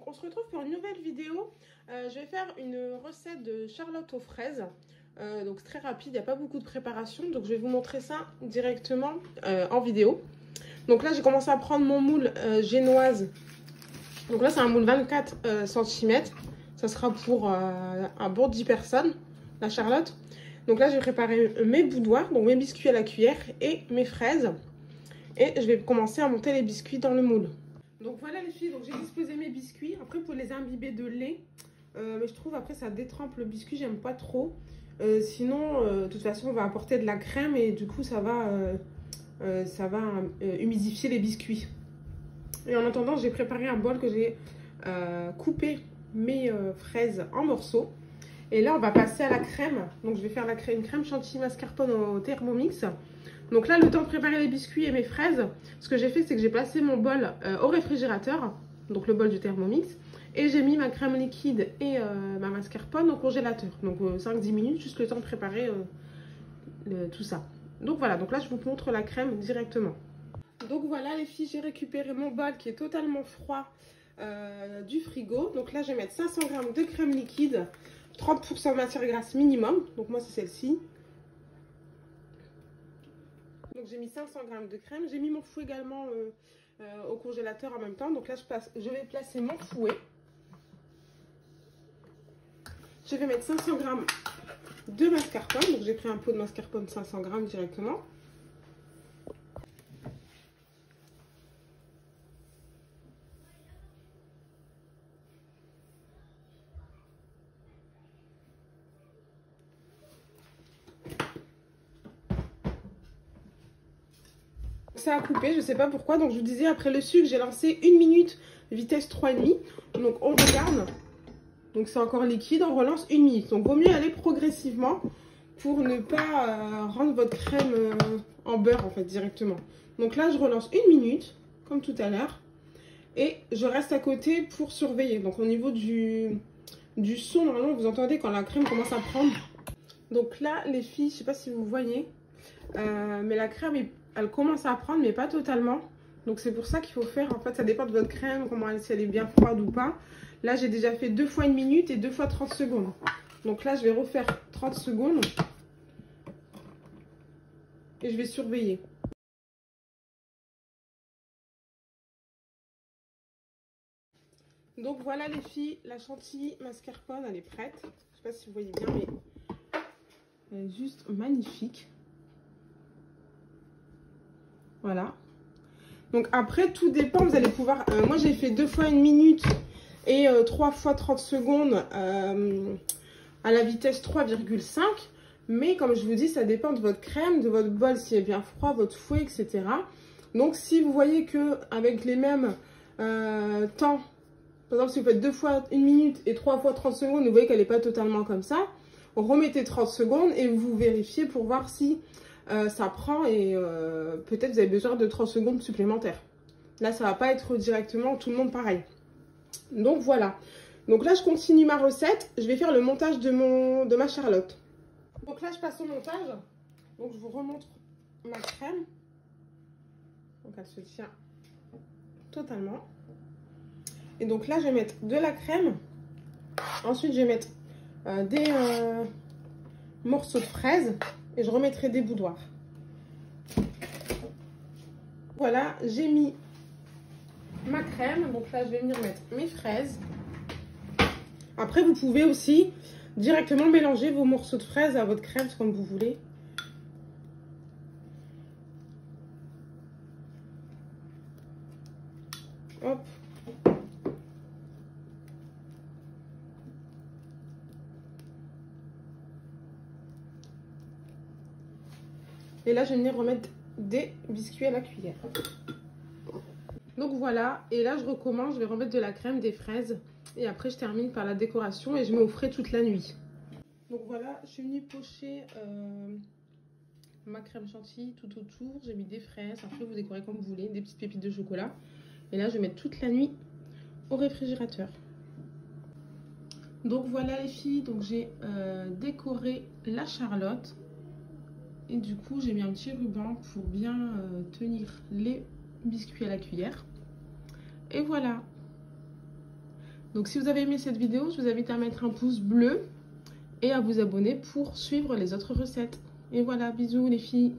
on se retrouve pour une nouvelle vidéo. Je vais faire une recette de charlotte aux fraises. Donc c'est très rapide, il n'y a pas beaucoup de préparation. Donc je vais vous montrer ça directement en vidéo. Donc là j'ai commencé à prendre mon moule génoise. Donc là c'est un moule 24 cm. Ça sera pour un bon 10 personnes, la charlotte. Donc là je vais préparer mes boudoirs, donc mes biscuits à la cuillère et mes fraises. Et je vais commencer à monter les biscuits dans le moule. Donc voilà les filles, donc j'ai disposé mes biscuits. Après, vous pouvez les imbiber de lait. Mais je trouve après ça détrempe le biscuit, j'aime pas trop. Sinon, de toute façon, on va apporter de la crème et du coup, ça va humidifier les biscuits. Et en attendant, j'ai préparé un bol que j'ai coupé mes fraises en morceaux. Et là, on va passer à la crème. Donc, je vais faire une crème chantilly mascarpone au Thermomix. Donc là, le temps de préparer les biscuits et mes fraises, ce que j'ai fait, c'est que j'ai placé mon bol au réfrigérateur, donc le bol du Thermomix, et j'ai mis ma crème liquide et ma mascarpone au congélateur. Donc 5-10 minutes, juste le temps de préparer tout ça. Donc voilà, donc là, je vous montre la crème directement. Donc voilà les filles, j'ai récupéré mon bol qui est totalement froid du frigo. Donc là, je vais mettre 500 g de crème liquide, 30% de matière grasse minimum. Donc moi, c'est celle-ci. Donc j'ai mis 500 g de crème. J'ai mis mon fouet également au congélateur en même temps. Donc là, je vais placer mon fouet. Je vais mettre 500 g de mascarpone. Donc j'ai pris un pot de mascarpone 500 g directement. Ça a coupé, je sais pas pourquoi. Donc je vous disais, après le sucre, j'ai lancé 1 minute vitesse 3,5. Donc on regarde. Donc c'est encore liquide, on relance 1 minute. Donc vaut mieux aller progressivement pour ne pas rendre votre crème en beurre en fait directement. Donc là je relance 1 minute, comme tout à l'heure. Et je reste à côté pour surveiller. Donc au niveau du son, normalement vous entendez quand la crème commence à prendre. Donc là les filles, je sais pas si vous voyez, mais la crème elle commence à prendre mais pas totalement. Donc c'est pour ça qu'il faut faire, en fait ça dépend de votre crème, si elle est bien froide ou pas. Là j'ai déjà fait 2 fois 1 minute et 2 fois 30 secondes. Donc là je vais refaire 30 secondes. Et je vais surveiller. Donc voilà les filles, la chantilly mascarpone elle est prête. Je sais pas si vous voyez bien mais elle est juste magnifique. Voilà. Donc après tout dépend, vous allez pouvoir... moi j'ai fait 2 fois 1 minute et 3 fois 30 secondes à la vitesse 3,5. Mais comme je vous dis, ça dépend de votre crème, de votre bol si elle est bien froid, votre fouet, etc. Donc si vous voyez que avec les mêmes temps, par exemple si vous faites 2 fois 1 minute et 3 fois 30 secondes, vous voyez qu'elle n'est pas totalement comme ça, remettez 30 secondes et vous vérifiez pour voir si ça prend et peut-être vous avez besoin de 30 secondes supplémentaires. Là ça va pas être directement tout le monde pareil. Donc voilà. Donc là je continue ma recette, je vais faire le montage de ma charlotte. Donc là je passe au montage. Donc je vous remontre ma crème. Donc elle se tient totalement. Et donc là je vais mettre de la crème. Ensuite je vais mettre des morceaux de fraises. Et je remettrai des boudoirs. Voilà, j'ai mis ma crème. Donc là je vais venir mettre mes fraises. Après vous pouvez aussi directement mélanger vos morceaux de fraises à votre crème comme vous voulez. Hop. Et là je vais venir remettre des biscuits à la cuillère. Donc voilà, et là je recommence, je vais remettre de la crème, des fraises. Et après je termine par la décoration et je mets au frais toute la nuit. Donc voilà, je suis venue pocher ma crème chantilly tout autour. J'ai mis des fraises, après vous décorez comme vous voulez, des petites pépites de chocolat. Et là je vais mettre toute la nuit au réfrigérateur. Donc voilà les filles, donc j'ai décoré la charlotte. Et du coup j'ai mis un petit ruban pour bien tenir les biscuits à la cuillère. Et voilà. Donc si vous avez aimé cette vidéo, je vous invite à mettre un pouce bleu et à vous abonner pour suivre les autres recettes. Et voilà, bisous les filles.